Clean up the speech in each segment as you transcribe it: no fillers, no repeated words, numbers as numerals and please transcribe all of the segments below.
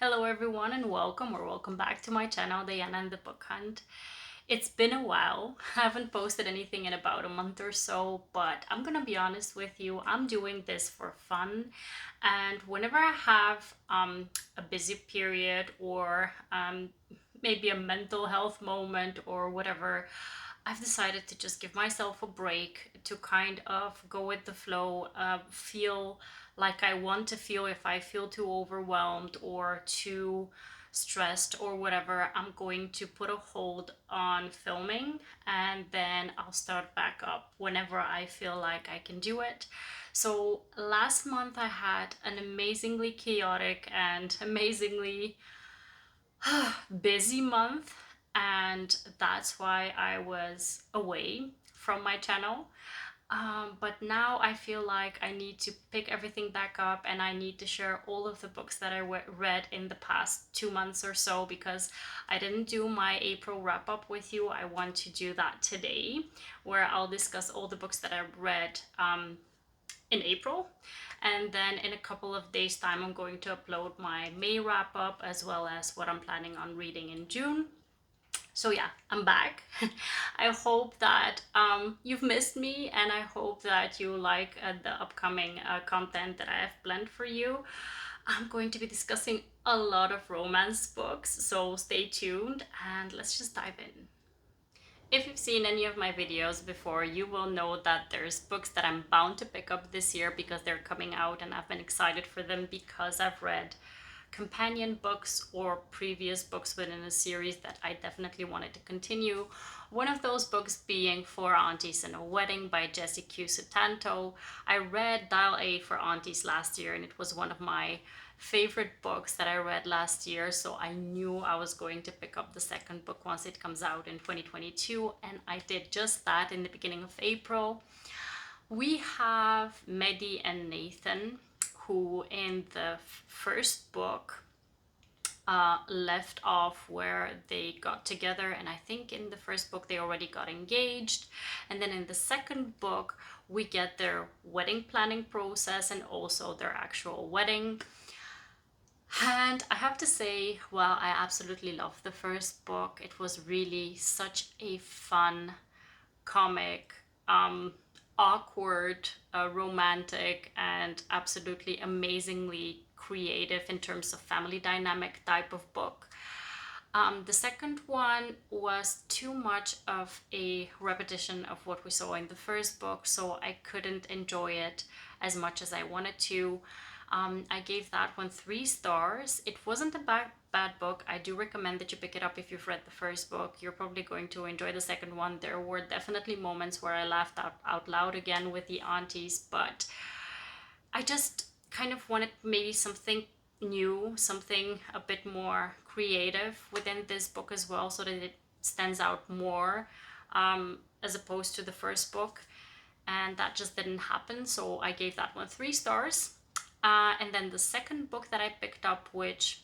Hello everyone and welcome back to my channel, Diana and the Book Hunt. It's been a while. I haven't posted anything in about a month or so, but I'm gonna be honest with you, I'm doing this for fun. And whenever I have a busy period or maybe a mental health moment or whatever, I've decided to just give myself a break to kind of go with the flow, feel like I want to feel. If I feel too overwhelmed or too stressed or whatever, I'm going to put a hold on filming and then I'll start back up whenever I feel like I can do it. So last month I had an amazingly chaotic and amazingly busy month, and that's why I was away from my channel. But now I feel like I need to pick everything back up and I need to share all of the books that I read in the past 2 months or so, because I didn't do my April wrap up with you. I want to do that today, where I'll discuss all the books that I read in April. And then in a couple of days' time, I'm going to upload my May wrap up as well as what I'm planning on reading in June. So yeah, I'm back. I hope that you've missed me, and I hope that you like the upcoming content that I have planned for you. I'm going to be discussing a lot of romance books, so stay tuned and let's just dive in. If you've seen any of my videos before, you will know that there's books that I'm bound to pick up this year because they're coming out and I've been excited for them because I've read companion books or previous books within a series that I definitely wanted to continue. One of those books being For Aunties and a Wedding by Jessie Sutanto. I read Dial A for Aunties last year and it was one of my favorite books that I read last year, so I knew I was going to pick up the second book once it comes out in 2022, and I did just that in the beginning of April. We have Mehdi and Nathan, who in the first book left off where they got together, and I think in the first book they already got engaged, and then in the second book we get their wedding planning process and also their actual wedding. And I have to say, well, I absolutely loved the first book. It was really such a fun comic, awkward, romantic, and absolutely amazingly creative in terms of family dynamic type of book. The second one was too much of a repetition of what we saw in the first book, so I couldn't enjoy it as much as I wanted to. I gave that one 3 stars. It wasn't a bad book. I do recommend that you pick it up if you've read the first book. You're probably going to enjoy the second one. There were definitely moments where I laughed out loud again with the aunties, but I just kind of wanted maybe something new, something a bit more creative within this book as well, so that it stands out more as opposed to the first book. And that just didn't happen, so I gave that one 3 stars. And then the second book that I picked up, which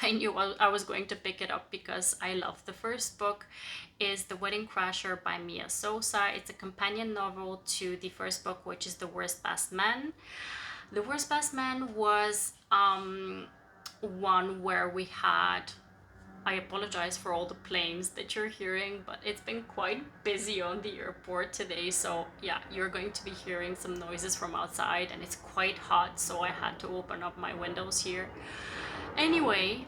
I knew I was going to pick it up because I loved the first book, is The Wedding Crasher by Mia Sosa. It's a companion novel to the first book, which is The Worst Best Man. The Worst Best Man was one where we had, I apologize for all the planes that you're hearing, but it's been quite busy on the airport today. So yeah, you're going to be hearing some noises from outside and it's quite hot, so I had to open up my windows here. Anyway,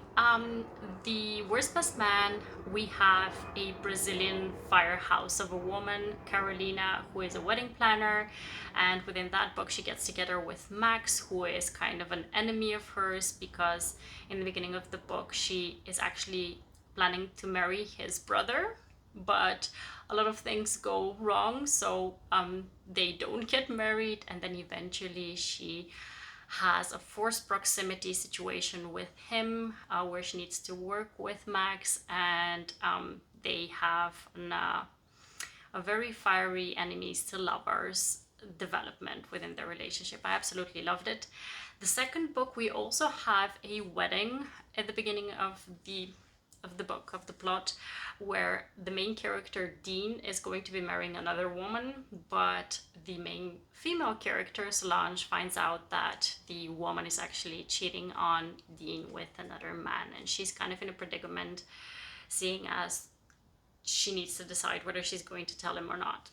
the Worst Best Man, we have a Brazilian firehouse of a woman, Carolina, who is a wedding planner. And within that book, she gets together with Max, who is kind of an enemy of hers because in the beginning of the book, she is actually planning to marry his brother. But a lot of things go wrong, so they don't get married, and then eventually she has a forced proximity situation with him where she needs to work with Max, and they have a very fiery enemies to lovers development within their relationship. I absolutely loved it. The second book, we also have a wedding at the beginning of the of the book, of the plot, where the main character Dean is going to be marrying another woman, but the main female character Solange finds out that the woman is actually cheating on Dean with another man, and she's kind of in a predicament, seeing as she needs to decide whether she's going to tell him or not.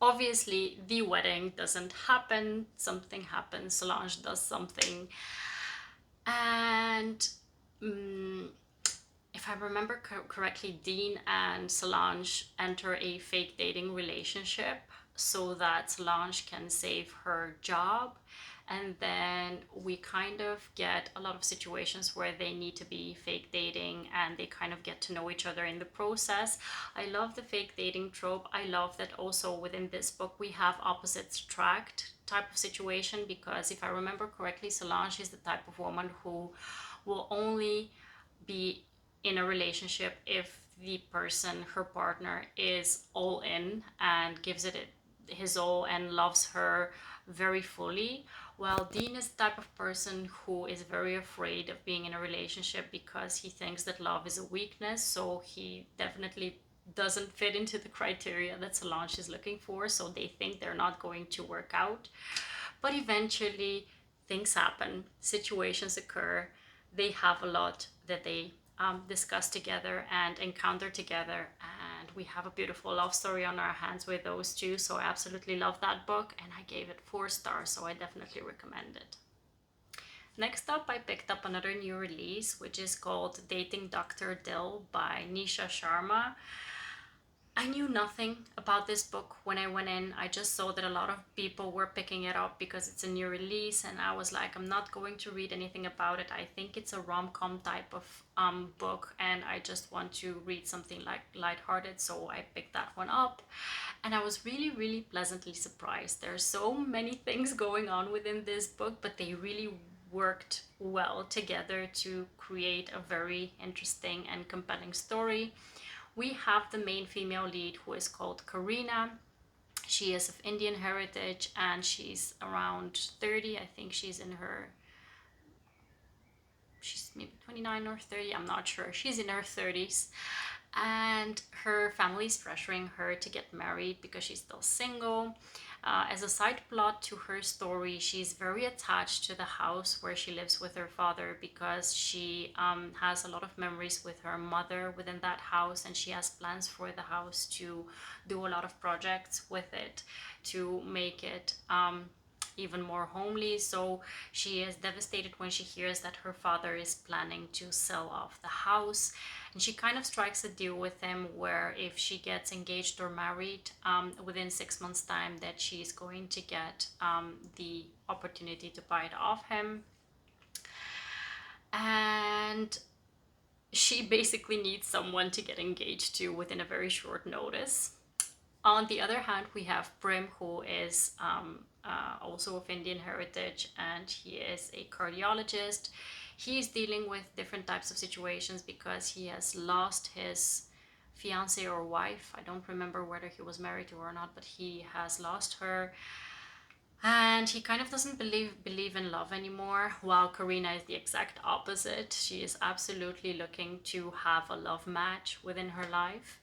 Obviously, the wedding doesn't happen. Something happens. Solange does something. And if I remember correctly, Dean and Solange enter a fake dating relationship so that Solange can save her job. And then we kind of get a lot of situations where they need to be fake dating and they kind of get to know each other in the process. I love the fake dating trope. I love that also within this book we have opposites attract type of situation, because if I remember correctly, Solange is the type of woman who will only be in a relationship if the person, her partner, is all in and gives it his all and loves her very fully. Well, Dean is the type of person who is very afraid of being in a relationship because he thinks that love is a weakness, so he definitely doesn't fit into the criteria that Solange is looking for, so they think they're not going to work out. But eventually things happen, situations occur, they have a lot that they discuss together and encounter together, and we have a beautiful love story on our hands with those two. So I absolutely love that book, and I gave it 4 stars, so I definitely recommend it. Next up, I picked up another new release, which is called Dating Dr. Dill by Nisha Sharma. I knew nothing about this book when I went in. I just saw that a lot of people were picking it up because it's a new release, and I was like, I'm not going to read anything about it. I think it's a rom-com type of book, and I just want to read something like lighthearted, so I picked that one up, and I was really, really pleasantly surprised. There's so many things going on within this book, but they really worked well together to create a very interesting and compelling story. We have the main female lead, who is called Karina. She is of Indian heritage and she's around 30. I think she's maybe 29 or 30, I'm not sure. She's in her 30s, and her family is pressuring her to get married because she's still single. As a side plot to her story, she's very attached to the house where she lives with her father, because she has a lot of memories with her mother within that house, and she has plans for the house to do a lot of projects with it to make it even more homely. So she is devastated when she hears that her father is planning to sell off the house, and she kind of strikes a deal with him where if she gets engaged or married within 6 months time, that she's going to get the opportunity to buy it off him. And she basically needs someone to get engaged to within a very short notice. On the other hand, we have Prim, who is also of Indian heritage, and he is a cardiologist. He is dealing with different types of situations because he has lost his fiance or wife. I don't remember whether he was married to her or not, but he has lost her. And he kind of doesn't believe in love anymore, while Karina is the exact opposite. She is absolutely looking to have a love match within her life.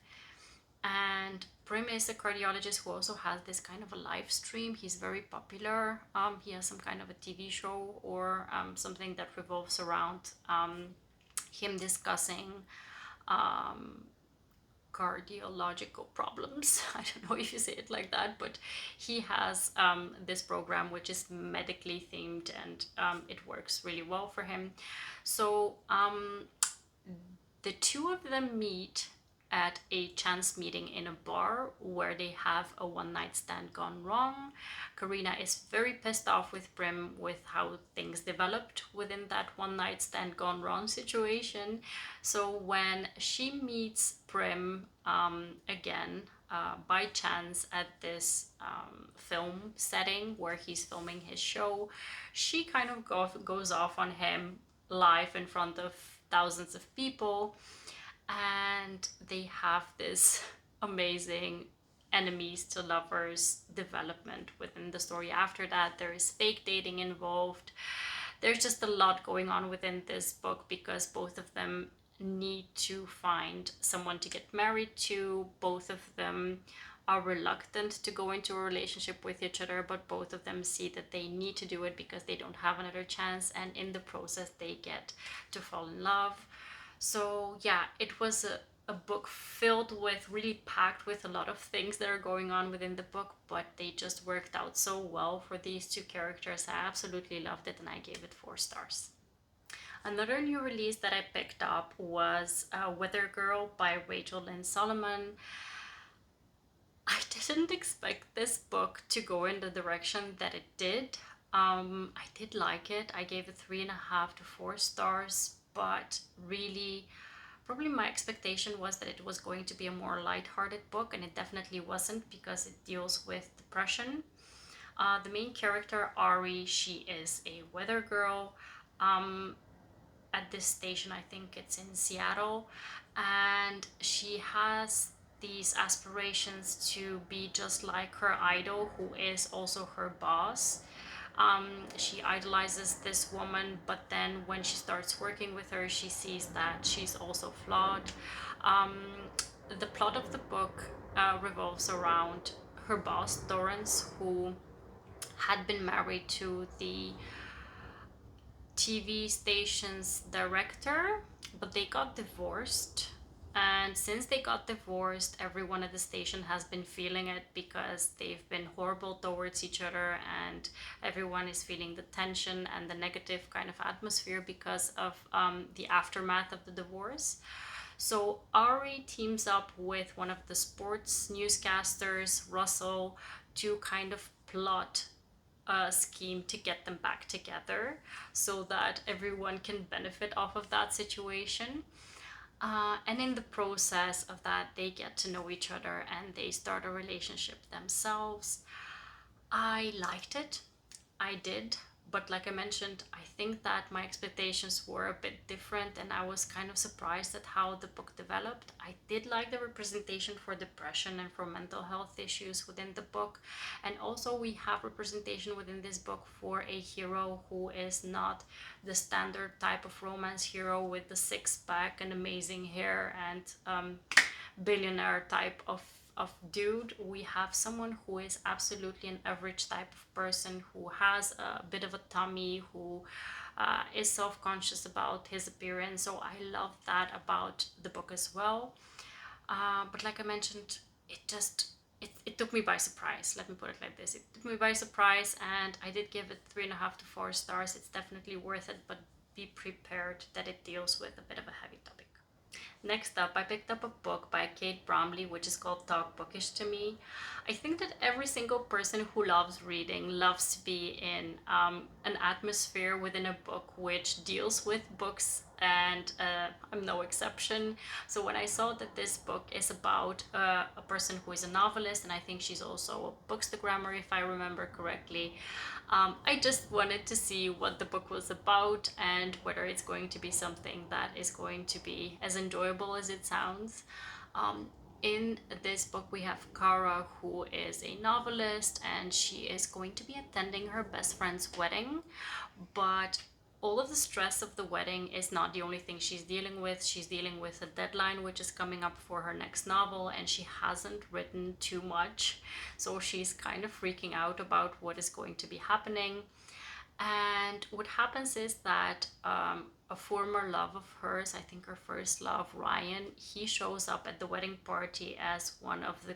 And Prim is a cardiologist who also has this kind of a live stream. He's very popular. He has some kind of a TV show or something that revolves around him discussing cardiological problems. I don't know if you say it like that, but he has this program which is medically themed, and it works really well for him. So the two of them meet at a chance meeting in a bar where they have a one-night stand gone wrong. Karina is very pissed off with Prim with how things developed within that one-night stand gone wrong situation. So when she meets Prim again by chance at this film setting where he's filming his show, she kind of goes off on him live in front of thousands of people, and they have this amazing enemies to lovers development within the story. After that, there is fake dating involved. There's just a lot going on within this book because both of them need to find someone to get married to. Both of them are reluctant to go into a relationship with each other, but both of them see that they need to do it because they don't have another chance, and in the process they get to fall in love. So yeah, it was a book filled with, really packed with a lot of things that are going on within the book, but they just worked out so well for these two characters. I absolutely loved it and I gave it 4 stars. Another new release that I picked up was Weather Girl by Rachel Lynn Solomon. I didn't expect this book to go in the direction that it did. I did like it. I gave it 3.5 to 4 stars, but really, probably my expectation was that it was going to be a more light-hearted book, and it definitely wasn't because it deals with depression. The main character, Ari, she is a weather girl. At this station, I think it's in Seattle, and she has these aspirations to be just like her idol, who is also her boss. She idolizes this woman, but then when she starts working with her, she sees that she's also flawed. Um, the plot of the book revolves around her boss, Dorrance, who had been married to the TV station's director, but they got divorced. And since they got divorced, everyone at the station has been feeling it because they've been horrible towards each other, and everyone is feeling the tension and the negative kind of atmosphere because of the aftermath of the divorce. So Ari teams up with one of the sports newscasters, Russell, to kind of plot a scheme to get them back together so that everyone can benefit off of that situation. And in the process of that, they get to know each other and they start a relationship themselves. I liked it. I did. But like I mentioned, I think that my expectations were a bit different, and I was kind of surprised at how the book developed. I did like the representation for depression and for mental health issues within the book. And also, we have representation within this book for a hero who is not the standard type of romance hero with the six pack and amazing hair and billionaire type of dude. We have someone who is absolutely an average type of person who has a bit of a tummy, who is self-conscious about his appearance. So I love that about the book as well. But like I mentioned, it took me by surprise. Let me put it like this: it took me by surprise, and I did give it 3.5 to 4 stars. It's definitely worth it, but be prepared that it deals with a bit of a heavy topic. Next up, I picked up a book by Kate Bromley, which is called Talk Bookish to Me. I think that every single person who loves reading loves to be in an atmosphere within a book which deals with books, and I'm no exception. So when I saw that this book is about a person who is a novelist, and I think she's also a bookstagrammer, if I remember correctly, I just wanted to see what the book was about and whether it's going to be something that is going to be as enjoyable as it sounds. In this book, we have Kara, who is a novelist, and she is going to be attending her best friend's wedding. But all of the stress of the wedding is not the only thing she's dealing with. She's dealing with a deadline which is coming up for her next novel, and she hasn't written too much. So she's kind of freaking out about what is going to be happening. And what happens is that a former love of hers, I think her first love, Ryan, he shows up at the wedding party as one of the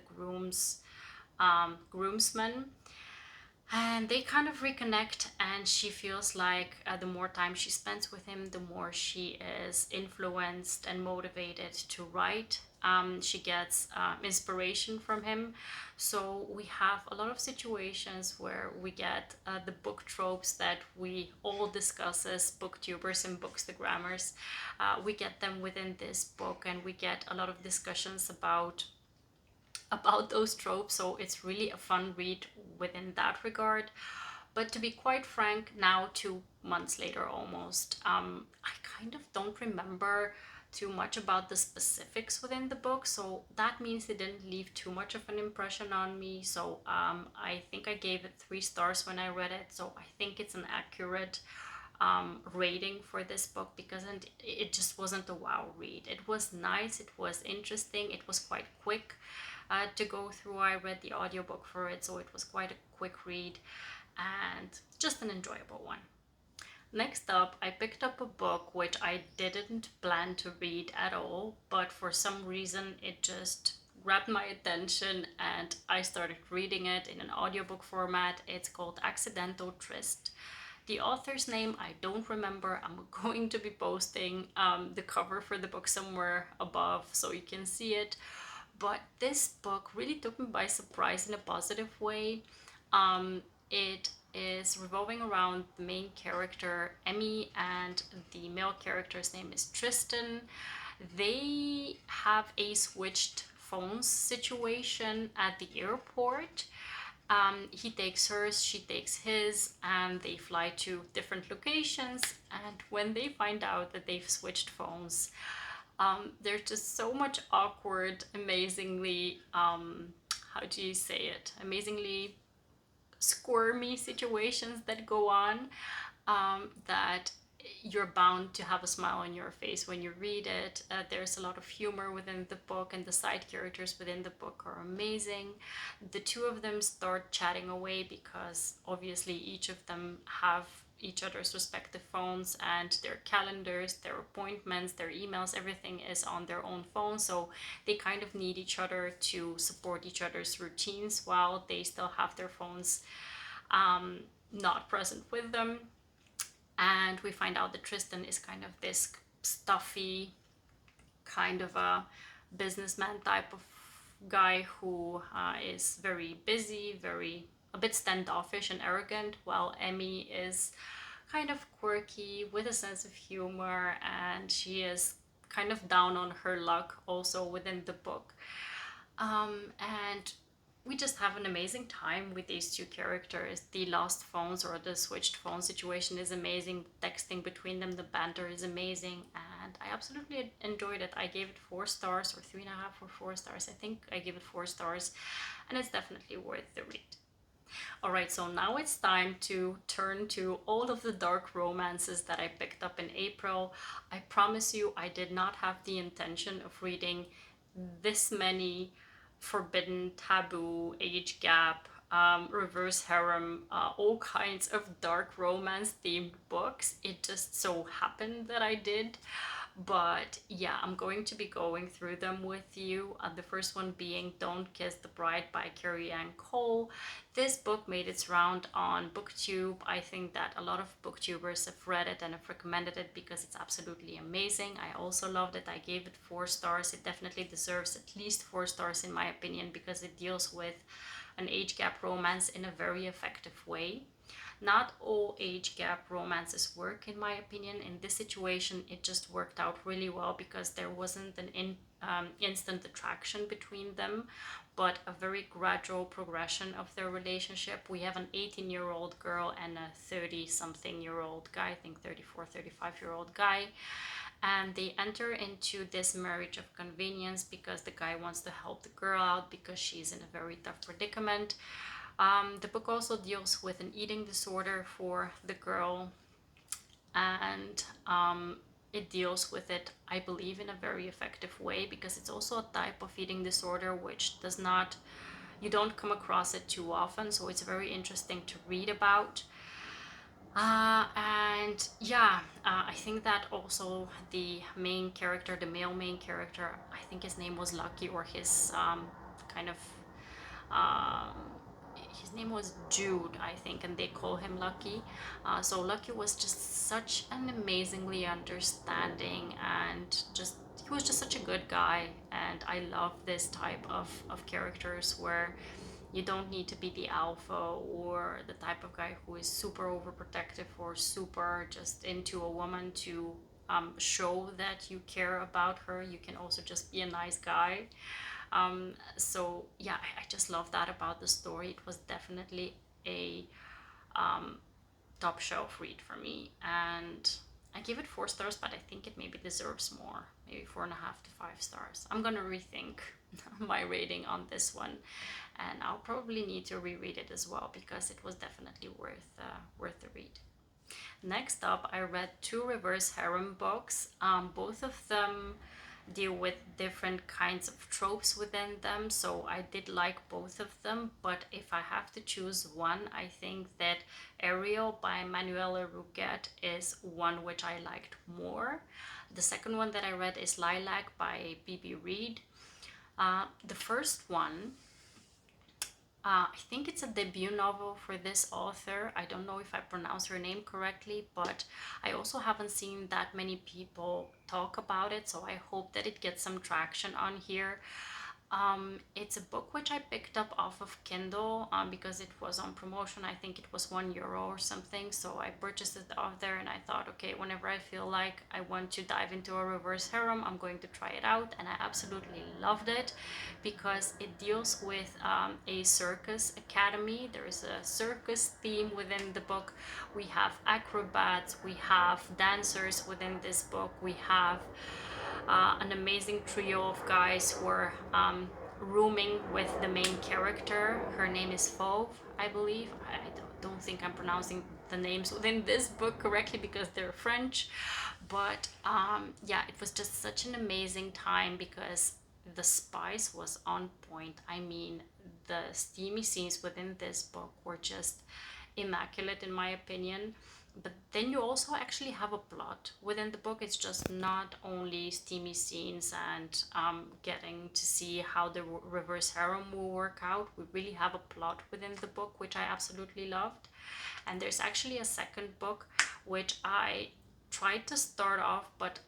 groomsmen, and they kind of reconnect, and she feels like the more time she spends with him, the more she is influenced and motivated to write. She gets inspiration from him. So we have a lot of situations where we get the book tropes that we all discuss as booktubers and bookstagrammers. We get them within this book, and we get a lot of discussions about those tropes. So it's really a fun read within that regard. But to be quite frank, now 2 months later almost, I kind of don't remember too much about the specifics within the book, so that means it didn't leave too much of an impression on me. So I think I gave it 3 stars when I read it, so I think it's an accurate rating for this book because it just wasn't a wow read. It was nice, it was interesting, it was quite quick to go through. I read the audiobook for it, so it was quite a quick read and just an enjoyable one. Next up, I picked up a book which I didn't plan to read at all, but for some reason it just grabbed my attention and I started reading it in an audiobook format. It's called Accidental Tryst. The author's name I don't remember. I'm going to be posting the cover for the book somewhere above so you can see it. But this book really took me by surprise in a positive way. It is revolving around the main character, Emmy, and the male character's name is Tristan. They have a switched phones situation at the airport. He takes hers, she takes his, and they fly to different locations. And when they find out that they've switched phones, there's just so much awkward, amazingly, how do you say it? Amazingly squirmy situations that go on, that you're bound to have a smile on your face when you read it. There's a lot of humor within the book, and the side characters within the book are amazing. The two of them start chatting away because obviously each of them have each other's respective phones and their calendars, their appointments, their emails, everything is on their own phone. So they kind of need each other to support each other's routines while they still have their phones not present with them. And we find out that Tristan is kind of this stuffy, kind of a businessman type of guy who is very busy, a bit standoffish and arrogant, while Emmy is kind of quirky with a sense of humor, and she is kind of down on her luck also within the book. And we just have an amazing time with these two characters. The lost phones or the switched phone situation is amazing. Texting between them, the banter is amazing, and I absolutely enjoyed it. I gave it 4 stars, or 3.5 or 4 stars. I think I gave it 4 stars, and it's definitely worth the read. Alright, so now it's time to turn to all of the dark romances that I picked up in April. I promise you, I did not have the intention of reading this many forbidden, taboo, age gap, reverse harem, all kinds of dark romance themed books. It just so happened that I did. But yeah, I'm going to be going through them with you. The first one being Don't Kiss the Bride by Carian. This book made its round on BookTube. I think that a lot of booktubers have read it and have recommended it because it's absolutely amazing. I also loved it. I gave it 4 stars. It definitely deserves at least 4 stars in my opinion because it deals with an age gap romance in a very effective way. Not all age gap romances work in my opinion. In this situation it just worked out really well because there wasn't an instant attraction between them, but a very gradual progression of their relationship. We have an 18-year-old girl and a 30-something-year-old guy, I think 35-year-old guy, and they enter into this marriage of convenience because the guy wants to help the girl out because she's in a very tough predicament. The book also deals with an eating disorder for the girl, and it deals with it, I believe, in a very effective way because it's also a type of eating disorder which you don't come across it too often, so it's very interesting to read about. And yeah, I think that also the main character, the male main character, I think his name was Lucky, or his kind of um, his name was Jude, I think, and they call him Lucky. So Lucky was just such an amazingly understanding, and he was just such a good guy. And I love this type of characters where you don't need to be the alpha or the type of guy who is super overprotective or super just into a woman to show that you care about her. You can also just be a nice guy. So yeah, I just love that about the story. It was definitely a top shelf read for me, and I give it 4 stars, but I think it maybe deserves more, maybe 4.5 to 5 stars. I'm gonna rethink my rating on this one, and I'll probably need to reread it as well because it was definitely worth the read. Next up, I read two reverse harem books. Both of them deal with different kinds of tropes within them, so I did like both of them. But if I have to choose one, I think that Ariel by Manuela Rouget is one which I liked more. The second one that I read is Lilac by B.B. Reid. The first one, I think it's a debut novel for this author. I don't know if I pronounce her name correctly, but I also haven't seen that many people talk about it, so I hope that it gets some traction on here. It's a book which I picked up off of Kindle because it was on promotion. I think it was €1 or something. So I purchased it off there and I thought, okay, whenever I feel like I want to dive into a reverse harem, I'm going to try it out. And I absolutely loved it because it deals with a circus academy. There is a circus theme within the book. We have acrobats, we have dancers within this book, we have an amazing trio of guys who are rooming with the main character. Her name is Fauve, I believe. I don't think I'm pronouncing the names within this book correctly because they're French. But yeah, it was just such an amazing time because the spice was on point. I mean, the steamy scenes within this book were just immaculate in my opinion. But then you also actually have a plot within the book. It's just not only steamy scenes and getting to see how the reverse harem will work out. We really have a plot within the book, which I absolutely loved. And there's actually a second book which I tried to start off, but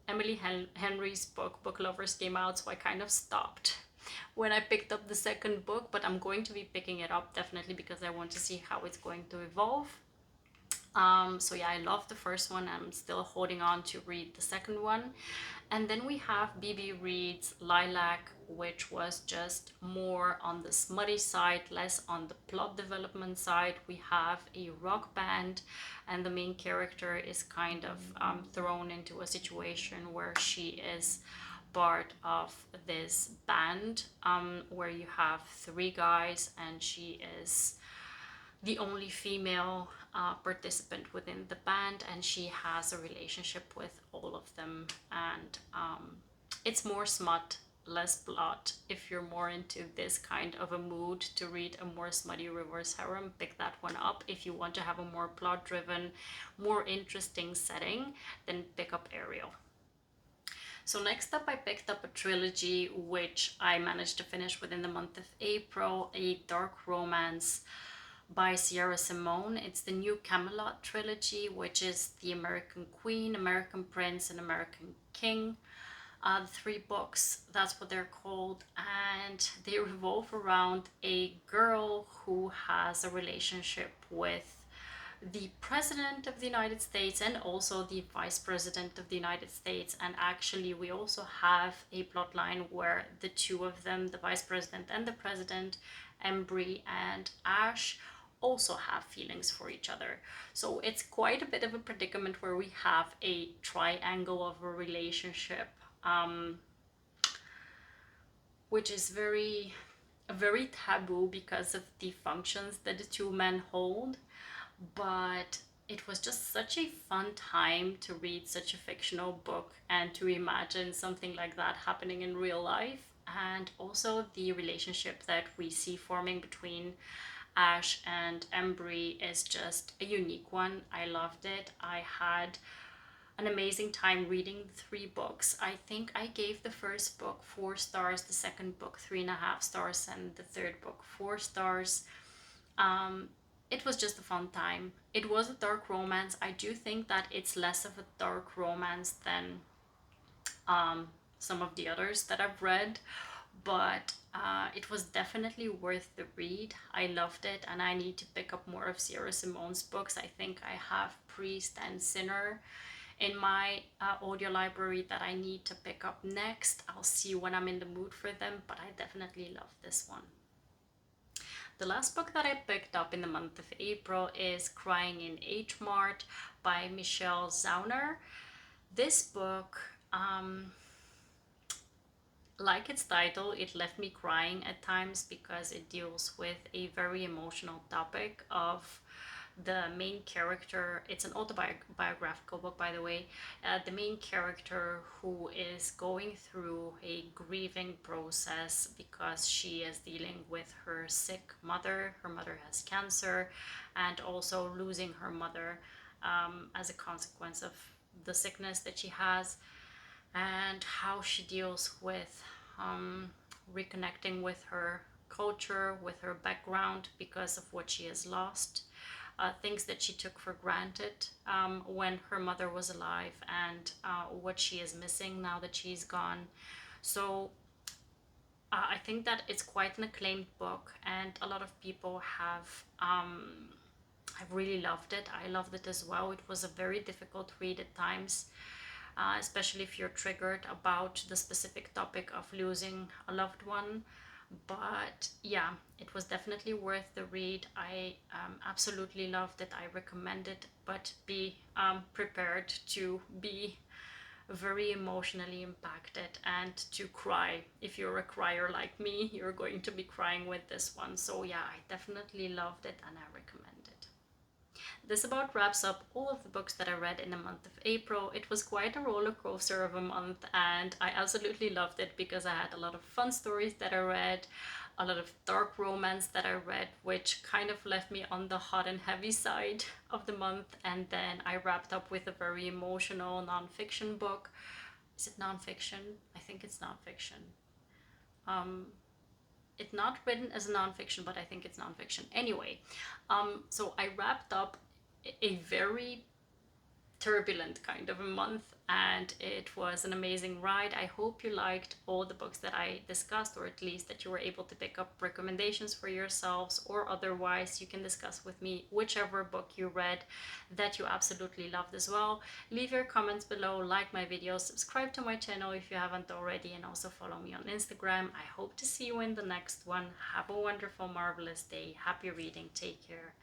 Emily Henry's book Booklovers came out, so I kind of stopped when I picked up the second book. But I'm going to be picking it up definitely because I want to see how it's going to evolve. So yeah, I love the first one. I'm still holding on to read the second one. And then we have B.B. Reid's Lilac, which was just more on the smutty side, less on the plot development side. We have a rock band, and the main character is kind of thrown into a situation where she is part of this band where you have three guys, and she is the only female participant within the band, and she has a relationship with all of them. And it's more smut, less plot. If you're more into this kind of a mood to read a more smutty reverse harem, pick that one up. If you want to have a more plot driven, more interesting setting, then pick up Ariel. So next up, I picked up a trilogy which I managed to finish within the month of April, a dark romance by Simone. It's the new Camelot trilogy, which is the American Queen, American Prince, and American King. The three books, that's what they're called, and they revolve around a girl who has a relationship with the President of the United States and also the Vice President of the United States. And actually we also have a plot line where the two of them, the Vice President and the President, Embry and Ash, also have feelings for each other. So it's quite a bit of a predicament where we have a triangle of a relationship, which is very taboo because of the functions that the two men hold. But it was just such a fun time to read such a fictional book and to imagine something like that happening in real life. And also the relationship that we see forming between Ash and Embry is just a unique one. I loved it. I had an amazing time reading the three books. I think I gave the first book 4 stars, the second book 3.5 stars, and the third book 4 stars. It was just a fun time. It was a dark romance. I do think that it's less of a dark romance than some of the others that I've read, but it was definitely worth the read. I loved it, and I need to pick up more of Sierra Simone's books. I think I have Priest and Sinner in my audio library that I need to pick up next. I'll see when I'm in the mood for them, but I definitely love this one. The last book that I picked up in the month of April is Crying in H Mart by Michelle Zauner. This book, like its title, it left me crying at times because it deals with a very emotional topic of the main character, it's an autobiographical book, by the way. The main character who is going through a grieving process because she is dealing with her sick mother. Her mother has cancer, and also losing her mother as a consequence of the sickness that she has, and how she deals with reconnecting with her culture, with her background because of what she has lost, things that she took for granted when her mother was alive, and what she is missing now that she's gone. So I think that it's quite an acclaimed book, and a lot of people have really loved it. I loved it as well. It was a very difficult read at times, especially if you're triggered about the specific topic of losing a loved one. But yeah, it was definitely worth the read. I absolutely loved it. I recommend it, but be prepared to be very emotionally impacted and to cry. If you're a crier like me, you're going to be crying with this one. So yeah, I definitely loved it and I recommend it. This about wraps up all of the books that I read in the month of April. It was quite a roller coaster of a month, and I absolutely loved it because I had a lot of fun stories that I read, a lot of dark romance that I read, which kind of left me on the hot and heavy side of the month. And then I wrapped up with a very emotional nonfiction book. Is it nonfiction? I think it's nonfiction. It's not written as a nonfiction, but I think it's nonfiction. Anyway, so I wrapped up a very turbulent kind of a month, and it was an amazing ride. I hope you liked all the books that I discussed, or at least that you were able to pick up recommendations for yourselves, or otherwise you can discuss with me whichever book you read that you absolutely loved as well. Leave your comments below, like my videos, subscribe to my channel if you haven't already, and also follow me on Instagram. I hope to see you in the next one. Have a wonderful, marvelous day. Happy reading. Take care.